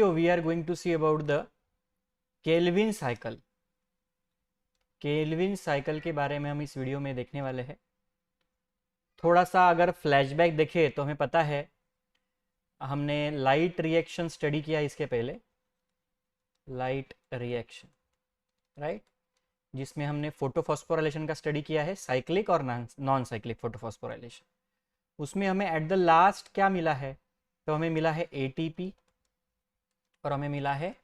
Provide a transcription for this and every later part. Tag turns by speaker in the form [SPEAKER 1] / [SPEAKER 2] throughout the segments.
[SPEAKER 1] video we are going to see about the Calvin cycle. Calvin cycle के बारे में हम इस वीडियो में देखने वाले हैं। थोड़ा सा अगर फ्लैशबैक देखें तो हमें पता है हमने लाइट रिएक्शन स्टडी किया इसके पहले, लाइट रिएक्शन, राइट, जिसमें हमने फोटोफॉस्फोराइलेशन का स्टडी किया है, साइक्लिक और नॉन साइक्लिक फोटोफॉस्फोराइलेशन। उसमें हमें एट द लास्ट क्या मिला है, तो हमें मिला है ATP और हमें मिला है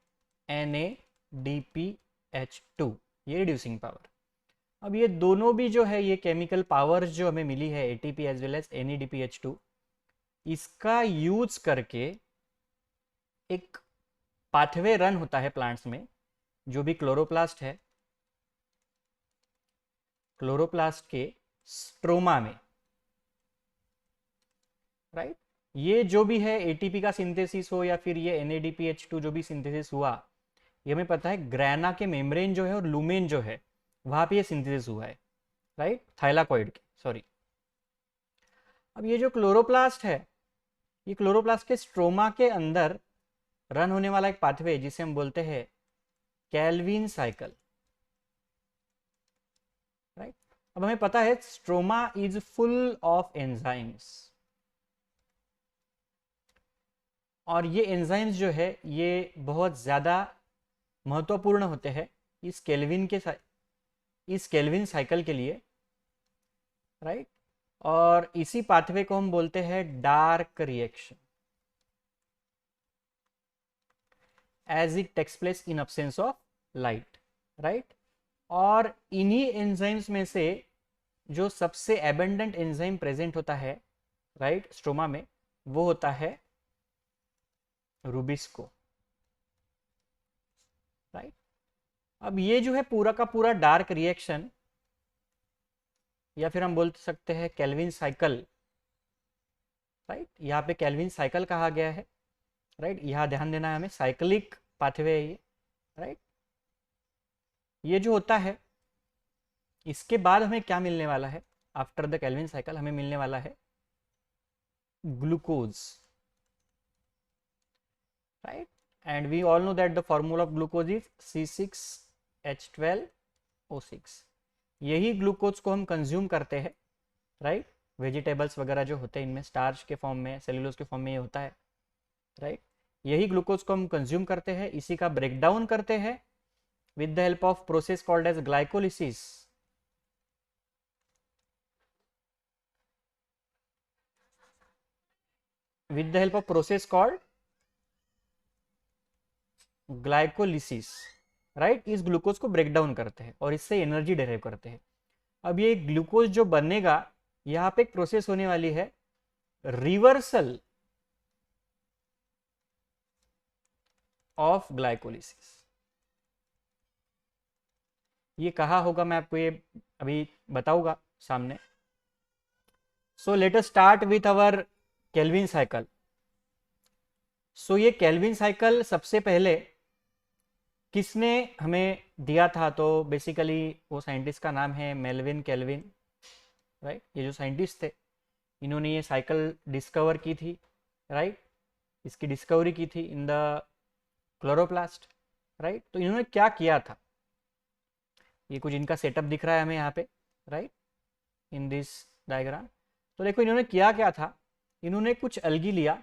[SPEAKER 1] NADPH2, ये रिड्यूसिंग पावर। अब ये दोनों भी जो है ये केमिकल पावर्स जो हमें मिली है ATP as well as NADPH2, इसका यूज करके एक पाथवे रन होता है प्लांट्स में, जो भी क्लोरोप्लास्ट है, क्लोरोप्लास्ट के स्ट्रोमा में, राइट। ये जो भी है ATP का सिंथेसिस हो या फिर ये NADPH2 जो भी सिंथेसिस हुआ, ये हमें पता है ग्रैना के मेम्ब्रेन जो है और लूमेन जो है वहां पे ये सिंथेसिस हुआ है, राइट, थाइलाकॉइड के, सॉरी। अब ये जो क्लोरोप्लास्ट है, ये क्लोरोप्लास्ट के स्ट्रोमा के अंदर रन होने वाला एक पाथवे जिसे हम बोलते हैं केल्विन साइकिल, राइट। अब हमें पता है stroma is full of enzymes, और ये एंजाइम्स जो है ये बहुत ज़्यादा महत्वपूर्ण होते हैं इस केल्विन साइकिल के लिए, राइट। और इसी पाथवे को हम बोलते हैं dark reaction, as it takes place in absence of light, right. और इन्हीं एंजाइम्स में से जो सबसे एबंडेंट एंजाइम प्रेजेंट होता है, राइट, स्ट्रोमा में, वो होता है रूबिस्को, राइट। अब ये जो है पूरा का पूरा डार्क रिएक्शन, या फिर हम बोल सकते हैं केल्विन साइकिल, राइट। यहाँ पे केल्विन साइकिल कहा गया है, राइट। यहाँ ध्यान देना है हमें, साइक्लिक पाथवे है ये, राइट। ये जो होता है, इसके बाद हमें क्या मिलने वाला है, आफ्टर द केल्विन साइकिल हमें मिलने वाला है glucose, right, and we all know that the formula of glucose is C6H12O6। यही ग्लूकोज को हम कंज्यूम करते हैं, राइट। वेजिटेबल्स वगैरह जो होते हैं इनमें स्टार्च के फॉर्म में, सेलुलोज के फॉर्म में ये होता है, राइट। यही ग्लूकोज को हम कंज्यूम करते हैं, इसी का ब्रेकडाउन करते हैं with the help of process called as glycolysis, with the help of process called glycolysis, right. इस ग्लूकोज को ब्रेक डाउन करते हैं और इससे एनर्जी डेराइव करते हैं। अब ये ग्लूकोज जो बनेगा, यहाँ पे एक प्रोसेस होने वाली है रिवर्सल ऑफ ग्लाइकोलिसिस। ये कहा होगा, मैं आपको ये अभी बताऊंगा सामने। So let us start with our Calvin cycle. सो ये केल्विन साइकिल सबसे पहले किसने हमें दिया था, तो बेसिकली वो साइंटिस्ट का नाम है मेल्विन केल्विन, राइट। ये जो साइंटिस्ट थे, इन्होंने ये साइकिल डिस्कवर की थी, राइट। इसकी डिस्कवरी की थी इन द क्लोरोप्लास्ट, राइट। तो इन्होंने क्या किया था, ये कुछ इनका सेटअप दिख रहा है हमें यहाँ पे, राइट, इन दिस डायग्राम। तो देखो इन्होंने किया क्या था, इन्होंने कुछ अलगी लिया,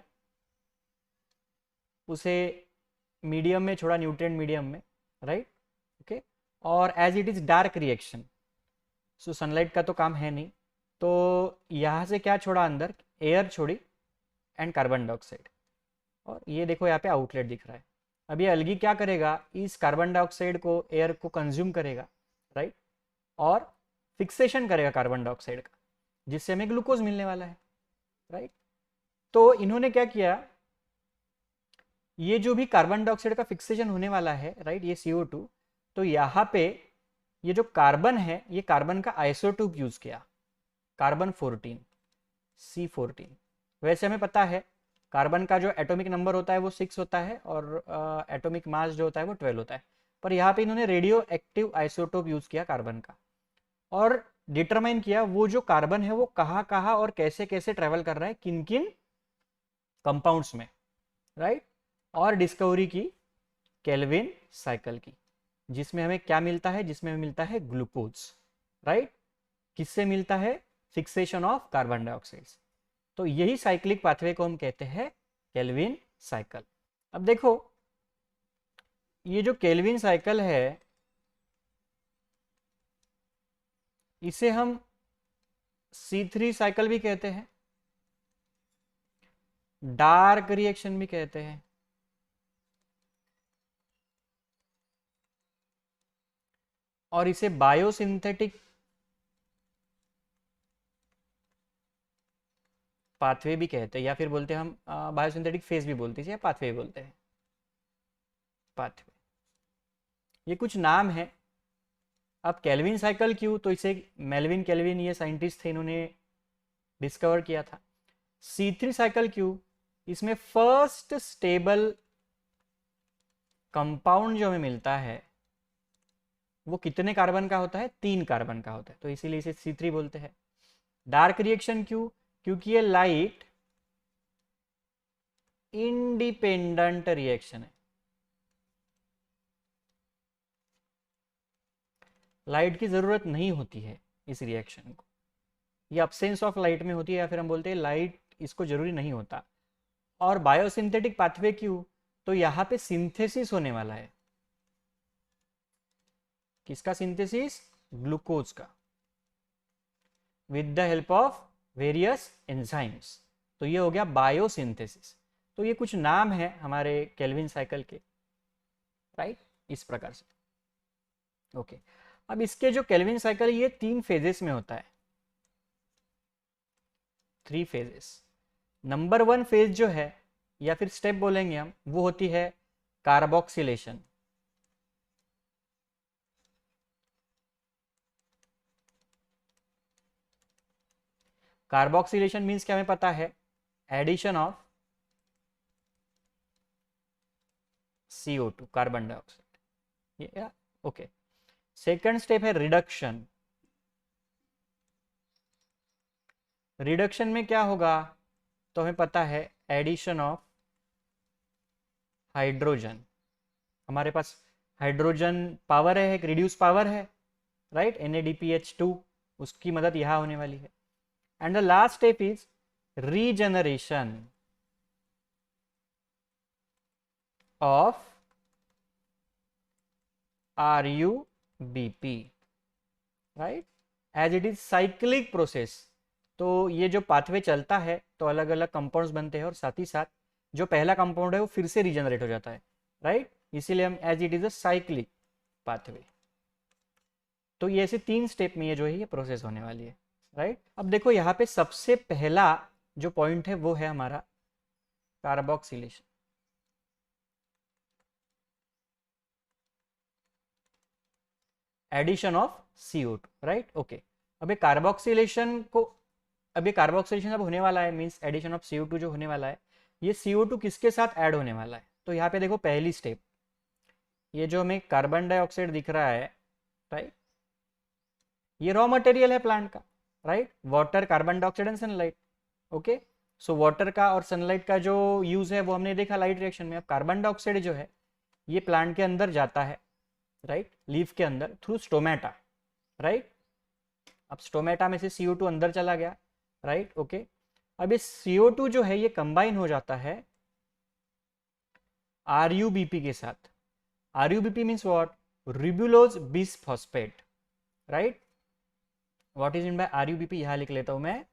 [SPEAKER 1] उसे मीडियम में छोड़ा, न्यूट्रिएंट मीडियम में, राइट, ओके। और as it is dark reaction, so sunlight का तो काम है नहीं, तो यहाँ से क्या छोड़ा, अंदर एयर छोड़ी एंड कार्बन डाइऑक्साइड, और ये देखो यहाँ पे आउटलेट दिख रहा है। अब ये अलगी क्या करेगा, इस कार्बन डाइऑक्साइड को, एयर को कंज्यूम करेगा, राइट, और फिक्सेशन करेगा कार्बन डाइऑक्साइड का, जिससे हमें ग्लूकोज मिलने वाला है, राइट। तो इन्होंने क्या किया, ये जो भी कार्बन डाइऑक्साइड का फिक्सेशन होने वाला है, राइट, ये CO2, तो यहाँ पे ये जो कार्बन है, ये कार्बन का आइसोटोप यूज किया, कार्बन 14, C14। वैसे हमें पता है कार्बन का जो एटॉमिक नंबर होता है वो 6 होता है और एटॉमिक मास जो होता है वो 12 होता है, पर यहाँ पे इन्होंने रेडियो एक्टिव आइसोटोप यूज किया कार्बन का, और डिटरमाइन किया वो जो कार्बन है वो कहाँ कहाँ और कैसे कैसे ट्रेवल कर रहा है, किन किन कंपाउंड्स में, राइट। और डिस्कवरी की केल्विन साइकिल की, जिसमें हमें क्या मिलता है, जिसमें हमें मिलता है ग्लूकोज, राइट। किससे मिलता है, फिक्सेशन ऑफ कार्बन डाइऑक्साइड। तो यही साइक्लिक पाथवे को हम कहते हैं केल्विन साइकिल। अब देखो ये जो केल्विन साइकिल है इसे हम C3 साइकिल भी कहते हैं, डार्क रिएक्शन भी कहते हैं, और इसे बायोसिंथेटिक पाथवे भी कहते हैं, या फिर बोलते हैं हम बायोसिंथेटिक फेज भी बोलते हैं या पाथवे बोलते हैं, पाथवे। ये कुछ नाम है। अब केल्विन साइकिल क्यों, तो इसे मेल्विन केल्विन ये साइंटिस्ट थे, इन्होंने डिस्कवर किया था। C3 साइकिल क्यों, इसमें फर्स्ट स्टेबल कंपाउंड जो हमें मिलता है वो कितने कार्बन का होता है, 3 कार्बन का होता है, तो इसीलिए इसे C3 बोलते हैं। डार्क रिएक्शन क्यों, क्योंकि ये लाइट इंडिपेंडेंट रिएक्शन है, लाइट की जरूरत नहीं होती है इस रिएक्शन को, ये अब्सेंस ऑफ लाइट में होती है, या फिर हम बोलते हैं लाइट इसको जरूरी नहीं होता। और बायोसिंथेटिक पाथवे क्यों, तो यहाँ पे सिंथेसिस होने वाला है, किसका सिंथेसिस, ग्लूकोज का, with the help of various enzymes. तो ये हो गया बायोसिंथेसिस। तो ये कुछ नाम है हमारे केल्विन साइकिल के, राइट, इस प्रकार से। ओके, अब इसके जो केल्विन साइकिल ये 3 फेजेस में होता है, 3 फेजेस। नंबर 1 फेज जो है या फिर स्टेप बोलेंगे हम, वो होती है कार्बोक्सिलेशन। कार्बोक्सिलेशन मीन्स क्या हमें पता है, addition of CO2 carbon dioxide, ये ओके। सेकंड स्टेप है रिडक्शन। रिडक्शन में क्या होगा, तो हमें पता है एडिशन ऑफ हाइड्रोजन। हमारे पास हाइड्रोजन पावर है, एक रिड्यूस पावर है, राइट, NADPH2, उसकी मदद यहाँ होने वाली है। And the last step is regeneration of RUBP, right, as it is cyclic process. तो ये जो पाथवे चलता है तो अलग अलग कंपाउंड्स बनते हैं, और साथ ही साथ जो पहला कंपाउंड है वो फिर से रीजनरेट हो जाता है, राइट, इसीलिए हम as it is a cyclic pathway. तो ये ऐसे 3 स्टेप में ये जो है ये प्रोसेस होने वाली है, राइट। अब देखो यहाँ पे सबसे पहला जो पॉइंट है वो है हमारा carboxylation. Addition of CO2, right, okay. अब ये कार्बोक्सिलेशन को, अब ये कार्बोक्सिलेशन अब होने वाला है, मींस एडिशन ऑफ CO2 जो होने वाला है, ये CO2 किसके साथ ऐड होने वाला है, तो यहाँ पे देखो पहली स्टेप, ये जो हमें कार्बन डाइऑक्साइड दिख रहा है, राइट, ये रॉ मटेरियल है प्लांट का, right, water, carbon dioxide and sunlight, okay. So water का और सनलाइट का जो यूज है वो हमने देखा लाइट रिएक्शन में। अब कार्बन डाइऑक्साइड जो है ये प्लांट के अंदर जाता है, राइट, लीफ के अंदर थ्रू स्टोमेटा, राइट। अब स्टोमेटा में से CO2 अंदर चला गया, राइट, ओके। अब ये CO2 जो है ये कंबाइन हो जाता है RUBP के साथ। RUBP means what, ribulose bisphosphate, right. What is in by RUBP, यहां लिख लेता हूं मैं,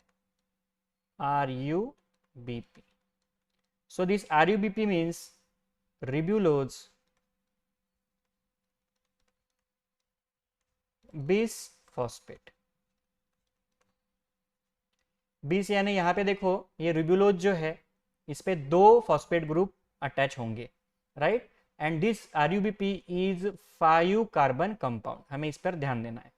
[SPEAKER 1] RUBP। So this RUBP means ribulose bisphosphate. बिस यानी यहाँ पे देखो ये रिब्यूलोज जो है इस पे 2 फॉस्फेट ग्रुप अटैच होंगे, right, and this RUBP is 5 carbon compound, हमें इस पर ध्यान देना है।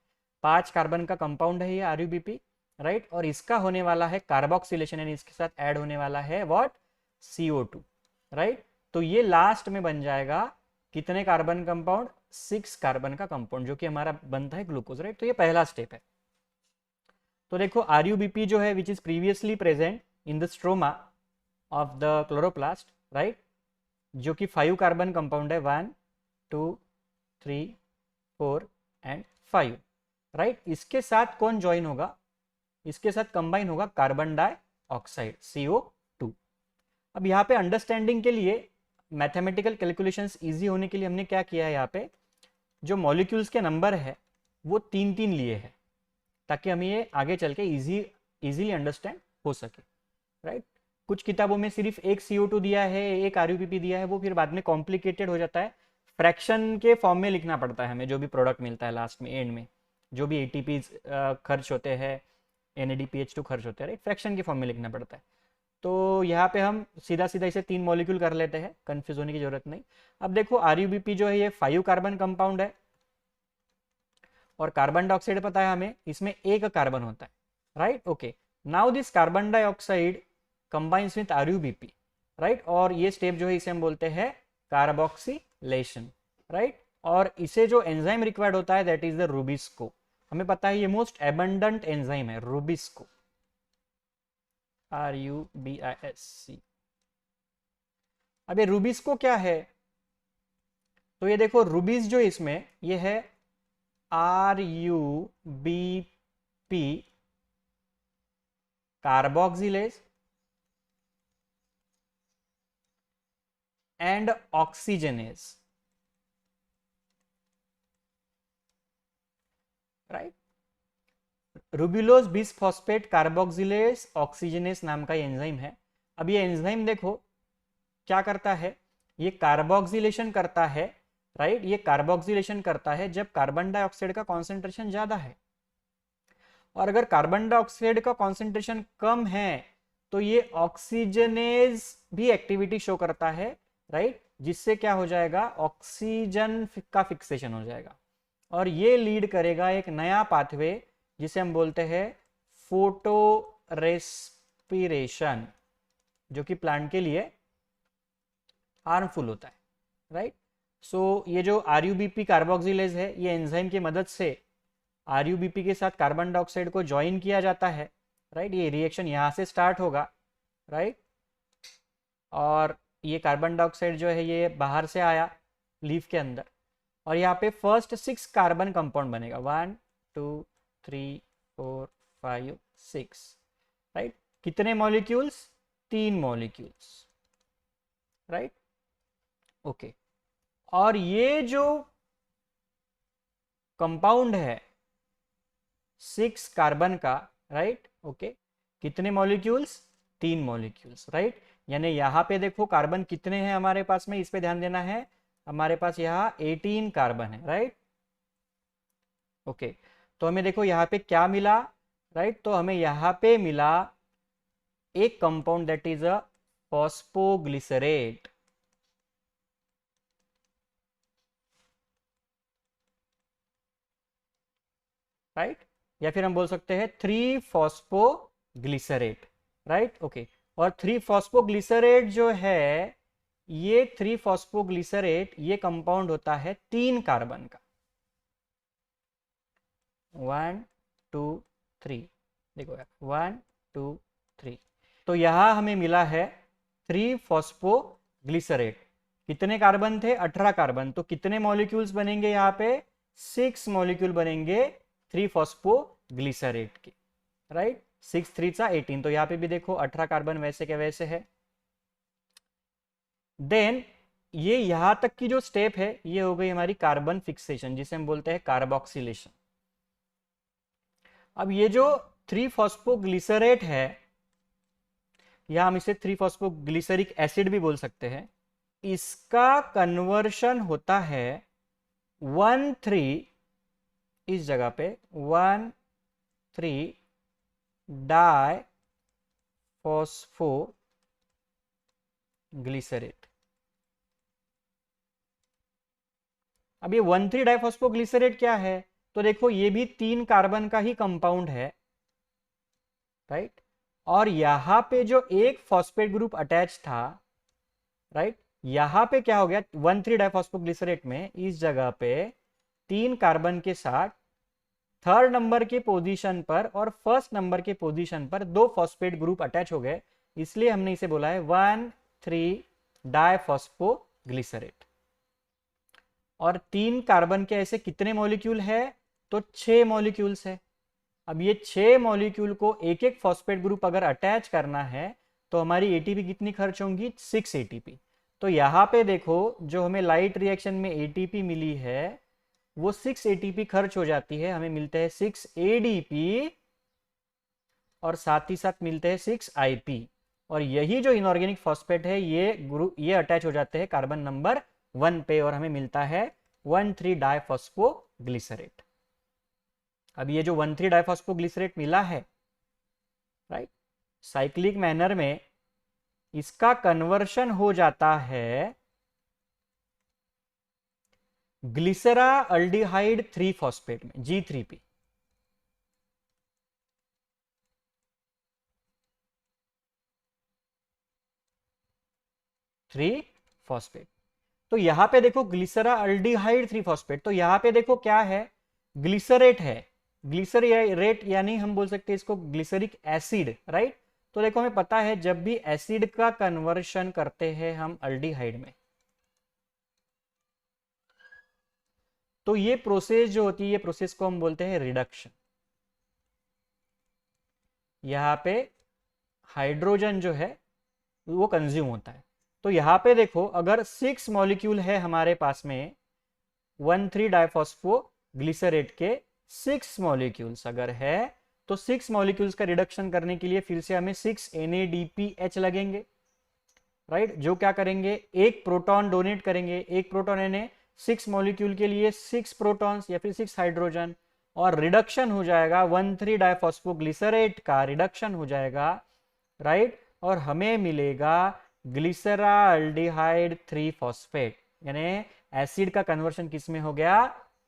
[SPEAKER 1] 5 कार्बन का कंपाउंड है ये RUBP, राइट, और इसका होने वाला है कार्बोक्सिलेशन, यानी इसके साथ ऐड होने वाला है व्हाट, CO2, राइट। तो ये लास्ट में बन जाएगा कितने कार्बन कंपाउंड, 6 कार्बन का कंपाउंड, जो कि हमारा बनता है ग्लूकोज, राइट। तो ये पहला स्टेप है। तो देखो RUBP जो है which is previously present in the stroma of the chloroplast, right, जो कि 5 कार्बन कंपाउंड है, 1 2 3 4 एंड 5, राइट। इसके साथ कौन ज्वाइन होगा, इसके साथ कंबाइन होगा कार्बन डाइऑक्साइड CO2। अब यहाँ पे अंडरस्टैंडिंग के लिए, मैथमेटिकल कैलकुलेशंस इजी होने के लिए हमने क्या किया है, यहाँ पे जो मॉलिक्यूल्स के नंबर है वो 3-3 लिए हैं, ताकि हमें ये आगे चल के इजीली अंडरस्टैंड हो सके, राइट। कुछ किताबों में सिर्फ एक CO2 दिया है, एक RUPP दिया है, वो फिर बाद में कॉम्प्लिकेटेड हो जाता है, फ्रैक्शन के फॉर्म में लिखना पड़ता है हमें, जो भी प्रोडक्ट मिलता है लास्ट में, एंड में जो भी ATPs खर्च होते हैं, NADPH2 खर्च होते हैं, राइट, फ्रैक्शन के फॉर्म में लिखना पड़ता है। तो यहाँ पे हम सीधा सीधा इसे 3 मॉलिक्यूल कर लेते हैं, कंफ्यूज होने की जरूरत नहीं। अब देखो RUBP जो है ये 5 कार्बन कंपाउंड है, और कार्बन डाइऑक्साइड पता है हमें, इसमें एक कार्बन होता है, right. Okay, now this carbon dioxide combines with RUBP, right, और ये स्टेप जो है इसे हम बोलते हैं कार्बोक्सिलेशन, राइट। और इसे जो एंजाइम रिक्वायर्ड होता है दैट इज द रूबिस्को। हमें पता है ये मोस्ट एबंडेंट एंजाइम है रूबिस्को, RUBISC। अब ये रूबिस्को क्या है, तो ये देखो रूबिस जो इसमें ये है RUBP carboxylase and oxygenase, right. Ribulose bisphosphate carboxylase oxygenase नाम का एंजाइम है। अब ये एंजाइम देखो क्या करता है, ये कार्बोक्सिलेशन करता है, राइट। ये कार्बोक्सिलेशन करता है जब कार्बन डाइऑक्साइड का कॉन्सेंट्रेशन ज्यादा है, और अगर कार्बन डाइऑक्साइड का कॉन्सेंट्रेशन कम है तो ये ऑक्सीजनेज भी एक्टिविटी शो करता है, राइट, जिससे क्या हो जाएगा, ऑक्सीजन का फिक्सेशन हो जाएगा, और ये लीड करेगा एक नया पाथवे जिसे हम बोलते हैं फोटो रेस्पिरेशन, जो कि प्लांट के लिए हार्मफुल होता है, राइट। सो ये जो RUBP कार्बोक्सिलेज है, ये एंजाइम की मदद से RUBP के साथ कार्बन डाइऑक्साइड को ज्वाइन किया जाता है, राइट। ये रिएक्शन यहाँ से स्टार्ट होगा, राइट, और ये कार्बन डाइऑक्साइड जो है ये बाहर से आया लीफ के अंदर, और यहाँ पे फर्स्ट 6 कार्बन कंपाउंड बनेगा, 1 2 3 4 5 6, राइट। कितने मॉलिक्यूल्स, 3 मॉलिक्यूल्स, राइट। ओके, और ये जो कंपाउंड है 6 कार्बन का, राइट, ओके, कितने मॉलिक्यूल्स, 3 मॉलिक्यूल्स, राइट। यानी यहाँ पे देखो कार्बन कितने हैं हमारे पास में, इस पे ध्यान देना है, हमारे पास यहाँ 18 कार्बन है, राइट। ओके, तो हमें देखो यहाँ पे क्या मिला, राइट, तो हमें यहाँ पे मिला एक compound that is a phosphoglycerate, right, या फिर हम बोल सकते हैं 3 फॉस्फोग्लिसरेट, राइट। ओके, और 3 फॉस्फोग्लिसरेट जो है, ये 3 फॉस्फोग्लिसरेट ये कंपाउंड होता है 3 कार्बन का, 1 2 3, देखो यार 1 2 3, तो यहां हमें मिला है 3 फॉस्फोग्लिसरेट। कितने कार्बन थे, 18 कार्बन, तो कितने मॉलिक्यूल्स बनेंगे यहाँ पे, 6 मॉलिक्यूल बनेंगे 3 फॉस्फोग्लिसरेट के, राइट। 6 3 18, तो यहाँ पे भी देखो 18 कार्बन वैसे के वैसे है। देन ये यहां तक की जो स्टेप है ये हो गई हमारी कार्बन फिक्सेशन, जिसे हम बोलते हैं कार्बोक्सिलेशन। अब ये जो 3 फॉस्फोग्लिसरेट है, या हम इसे 3 फॉस्फोग्लिसरिक एसिड भी बोल सकते हैं, इसका कन्वर्शन होता है 1,3 इस जगह पे 1,3 डाई फॉस्फोग्लिसरेट। अब ये 1,3 डाइफॉस्फोग्लिसरेट क्या है, तो देखो ये भी 3 कार्बन का ही कंपाउंड है, राइट। और यहां पे जो एक फॉस्फेट ग्रुप अटैच था, राइट, यहां पे क्या हो गया, 1,3 डाइफॉस्फोग्लिसरेट में इस जगह पे 3 कार्बन के साथ 3rd नंबर के पोजीशन पर और 1st नंबर के पोजीशन पर 2 फॉस्फेट ग्रुप अटैच हो गए, इसलिए हमने इसे बोला है 1,3 डाइफॉस्फोग्लिसरेट। और 3 कार्बन के ऐसे कितने मॉलिक्यूल है? तो 6 मॉलिक्यूल्स है। अब ये 6 मॉलिक्यूल को एक एक फॉस्फेट ग्रुप अगर अटैच करना है तो हमारी एटीपी कितनी खर्च होंगी? 6 एटीपी। तो यहाँ पे देखो जो हमें लाइट रिएक्शन में एटीपी मिली है वो 6 एटीपी खर्च हो जाती है, हमें मिलते हैं 6 एडीपी और साथ ही साथ मिलते हैं 6 आईपी। और यही जो इनऑर्गेनिक फॉस्फेट है ये अटैच हो जाते हैं कार्बन नंबर 1 पे और हमें मिलता है 1,3 डाइफॉस्फोग्लिसरेट। अब ये जो 1,3 डाइफॉस्फोग्लिसरेट मिला है, राइट, साइक्लिक मैनर में इसका कन्वर्शन हो जाता है ग्लिसरा अल्डिहाइड 3 फॉस्फेट में, G3P। Three phosphate. तो यहां पे देखो ग्लिसरा अल्डिहाइड 3 फॉस्फेट, तो यहां पे देखो क्या है? ग्लिसरेट है। ग्लिसरेट यानी हम बोल सकते हैं इसको ग्लिसरिक एसिड, राइट। तो देखो हमें पता है जब भी एसिड का कन्वर्शन करते हैं हम अल्डिहाइड में, तो ये प्रोसेस जो होती है, ये प्रोसेस को हम बोलते हैं रिडक्शन। यहाँ पे हाइड्रोजन जो है वो कंज्यूम होता है। तो यहाँ पे देखो अगर 6 मॉलिक्यूल है हमारे पास में 1,3 डाइफॉस्फो ग्लिसरेट के 6 मॉलिक्यूल्स अगर है तो 6 मॉलिक्यूल्स का रिडक्शन करने के लिए फिर से हमें 6 NADPH लगेंगे, राइट। जो क्या करेंगे? एक प्रोटॉन डोनेट करेंगे, एक प्रोटॉन यानी 6 मॉलिक्यूल के लिए 6 प्रोटॉन्स या फिर 6 हाइड्रोजन, और रिडक्शन हो जाएगा 1,3 डाइफॉस्फोग्लिसरेट का रिडक्शन हो जाएगा, राइट। और हमें मिलेगा ग्लिसराल्डिहाइड 3 फॉस्फेट, यानी एसिड का कन्वर्शन किस में हो गया?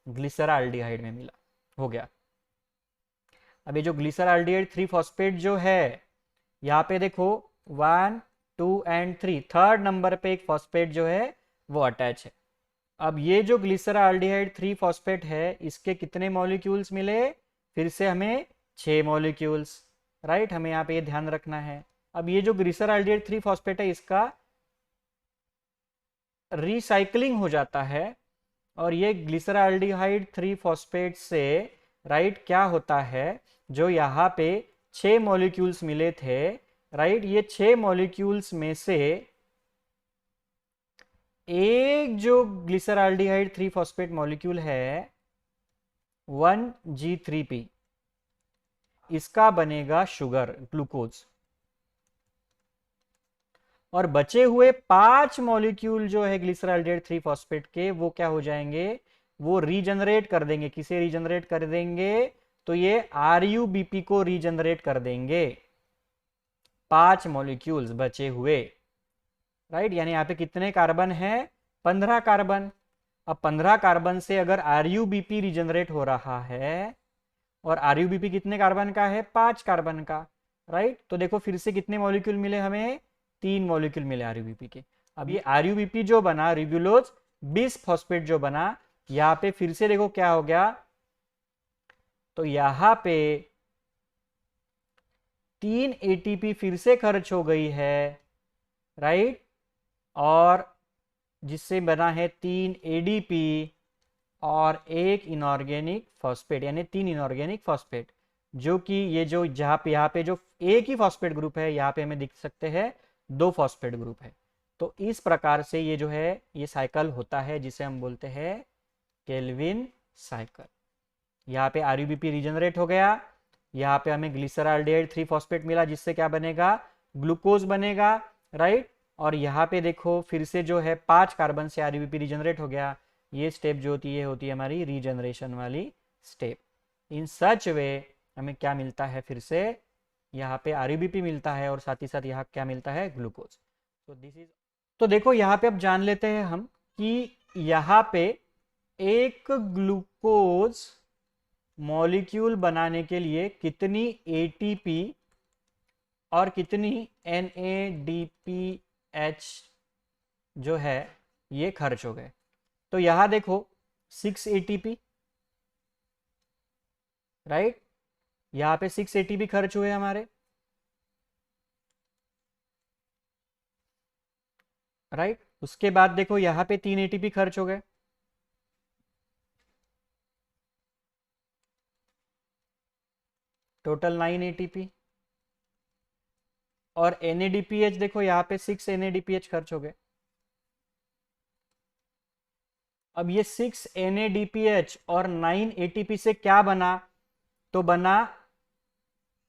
[SPEAKER 1] ग्लिसराल्डिहाइड में मिला, हो गया। अब ये जो ग्लिसराल्डिहाइड 3 फॉस्फेट जो है, यहाँ पे देखो 1, 2 एंड 3, थर्ड नंबर पे एक फॉस्फेट जो है वो अटैच है। अब ये जो ग्लिसराल्डिहाइड 3 फॉस्फेट है इसके कितने मॉलिक्यूल्स मिले? फिर से हमें 6 मॉलिक्यूल्स, राइट। हमें यहाँ पे ये ध्यान रखना है। अब ये जो ग्लिसराल्डिहाइड 3 फॉस्फेट है इसका रिसाइकलिंग हो जाता है और ये ग्लिसराल्डिहाइड 3 फॉस्फेट से, राइट, क्या होता है? जो यहाँ पे 6 मॉलिक्यूल्स मिले थे, राइट, ये 6 मॉलिक्यूल्स में से एक जो ग्लिसराल्डिहाइड 3 फॉस्फेट मॉलिक्यूल है 1G3P, इसका बनेगा शुगर, ग्लूकोज। और बचे हुए 5 मॉलिक्यूल जो है ग्लिसराल्डिहाइड 3 फॉस्फेट के वो क्या हो जाएंगे? वो रीजनरेट कर देंगे। किसे रीजनरेट कर देंगे? तो ये RUBP को रीजनरेट कर देंगे। 5 मॉलिक्यूल्स बचे हुए, राइट। यानी यहाँ पे कितने कार्बन है? 15 कार्बन। अब 15 कार्बन से अगर RUBP रीजनरेट हो रहा है, और RUBP कितने कार्बन का है? 5 कार्बन का, राइट। तो देखो फिर से कितने मॉलिक्यूल मिले हमें? 3 मॉलिक्यूल मिले RUBP के। अब ये RUBP जो बना, रिब्यूलोज बिस फॉस्फेट जो बना, यहाँ पे फिर से देखो क्या हो गया? तो यहाँ पे 3 ATP फिर से खर्च हो गई है, राइट। और जिससे बना है 3 ADP और एक इनऑर्गेनिक फॉस्फेट, यानी 3 इनऑर्गेनिक फॉस्फेट, जो कि ये जो जहाँ पे यहाँ पे जो एक ही फॉस्फेट ग्रुप है, यहाँ पे हमें दिख सकते हैं 2 फॉस्फेट ग्रुप है। तो इस प्रकार से ये जो है ये साइकिल होता है जिसे हम बोलते हैं केल्विन साइकिल। यहाँ पे RUBP रीजनरेट हो गया, यहाँ पे हमें ग्लिसराल्डिहाइड 3 फॉस्फेट मिला जिससे क्या बनेगा? ग्लूकोज बनेगा, राइट। और यहाँ पे देखो फिर से जो है 5 कार्बन से RUBP रीजनरेट हो गया। ये स्टेप जो होती है हमारी रीजनरेशन वाली स्टेप। इन सच वे हमें क्या मिलता है? फिर से यहाँ पे RUBP मिलता है और साथ ही साथ यहाँ क्या मिलता है? ग्लूकोज। तो दिस इज, तो देखो यहाँ पे अब जान लेते हैं हम कि यहाँ पे एक ग्लूकोज मॉलिक्यूल बनाने के लिए कितनी ATP और कितनी NADPH जो है ये खर्च हो गए। तो यहां देखो 6 ATP, राइट। यहां पे 6 ATP खर्च हुए हमारे, राइट। उसके बाद देखो यहाँ पे 3 एटीपी खर्च हो गए, टोटल 9 एटीपी। और NADPH देखो यहाँ पे 6 NADPH खर्च हो गए। अब ये 6 NADPH और 9 ATP से क्या बना, तो बना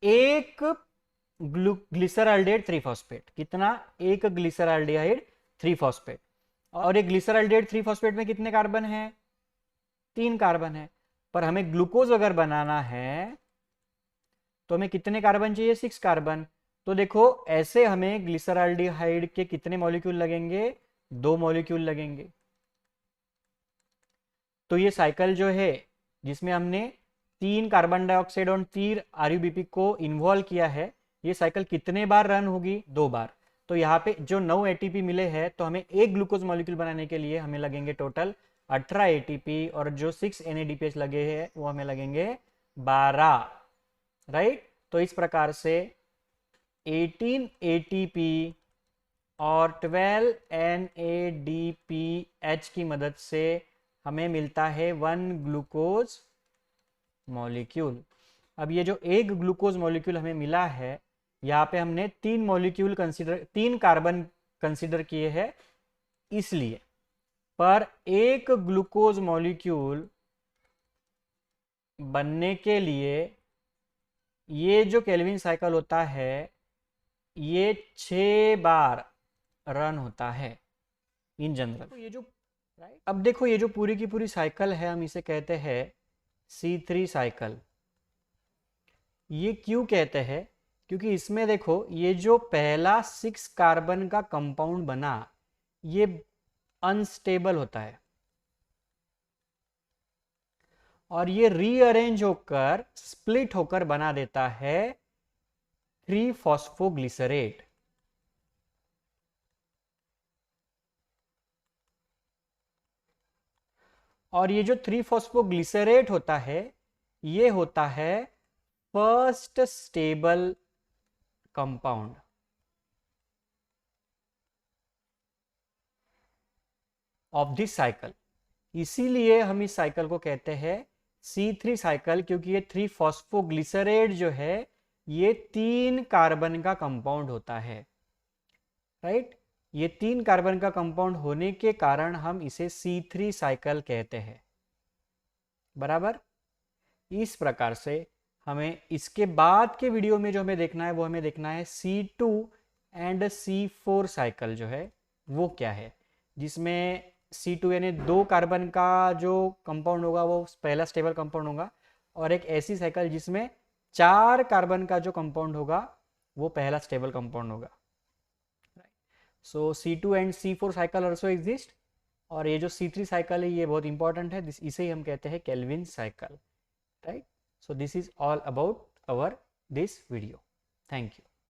[SPEAKER 1] एक ग्लिसरॉल्डिहाइड 3 फॉस्फेट। कितना? एक ग्लिसरॉल्डिहाइड 3 फॉस्फेट। और एक ग्लिसरॉल्डिहाइड 3 फॉस्फेट में कितने कार्बन है? 3 कार्बन है। पर हमें ग्लूकोज अगर बनाना है तो हमें कितने कार्बन चाहिए? 6 कार्बन। तो देखो ऐसे हमें ग्लिसरॉल्डिहाइड के कितने मॉलिक्यूल लगेंगे? 2 मॉलिक्यूल लगेंगे। तो ये साइकिल जो है जिसमें हमने 3 कार्बन डाइऑक्साइड और 3 RUBP को इन्वॉल्व किया है, ये साइकिल कितने बार रन होगी? 2 बार। तो यहाँ पे जो 9 ATP मिले हैं, तो हमें एक ग्लूकोज मॉलिक्यूल बनाने के लिए हमें लगेंगे टोटल 18 ATP, और जो 6 NADPH लगे हैं वो हमें लगेंगे 12। राइट। तो इस प्रकार से 18 ATP और 12 NADPH की मदद से हमें मिलता है 1 ग्लूकोज मॉलिक्यूल। अब ये जो एक ग्लूकोज मॉलिक्यूल हमें मिला है, यहाँ पे हमने 3 कार्बन कंसीडर किए हैं इसलिए। पर एक ग्लूकोज मॉलिक्यूल बनने के लिए ये जो केल्विन साइकिल होता है ये 6 बार रन होता है इन जनरल। तो ये जो अब देखो ये जो पूरी की पूरी साइकिल है हम इसे कहते हैं C3 साइकिल। ये क्यों कहते हैं? क्योंकि इसमें देखो ये जो पहला 6 कार्बन का कंपाउंड बना ये अनस्टेबल होता है और ये रीअरेंज होकर स्प्लिट होकर बना देता है 3 फॉस्फोग्लिसरेट। और ये जो 3 फॉस्फोग्लिसरेट होता है ये होता है first stable compound of this cycle. इसीलिए हम इस साइकिल को कहते हैं C3 साइकिल, क्योंकि ये 3 फॉस्फोग्लिसरेट जो है ये 3 कार्बन का कंपाउंड होता है। राइट। ये 3 कार्बन का कंपाउंड होने के कारण हम इसे C3 साइकिल कहते हैं। बराबर। इस प्रकार से हमें इसके बाद के वीडियो में जो हमें देखना है वो हमें देखना है C2 एंड C4 साइकिल जो है वो क्या है, जिसमें C2 यानी 2 कार्बन का जो कंपाउंड होगा वो पहला स्टेबल कंपाउंड होगा, और एक ऐसी साइकिल जिसमें 4 कार्बन का जो कंपाउंड होगा वो पहला स्टेबल कंपाउंड होगा। सो C2 and C4 cycle also exist. और ये जो C3 साइकिल है ये बहुत इंपॉर्टेंट है, इसे ही हम कहते हैं Calvin cycle. Right. So this is all about our this video. Thank you.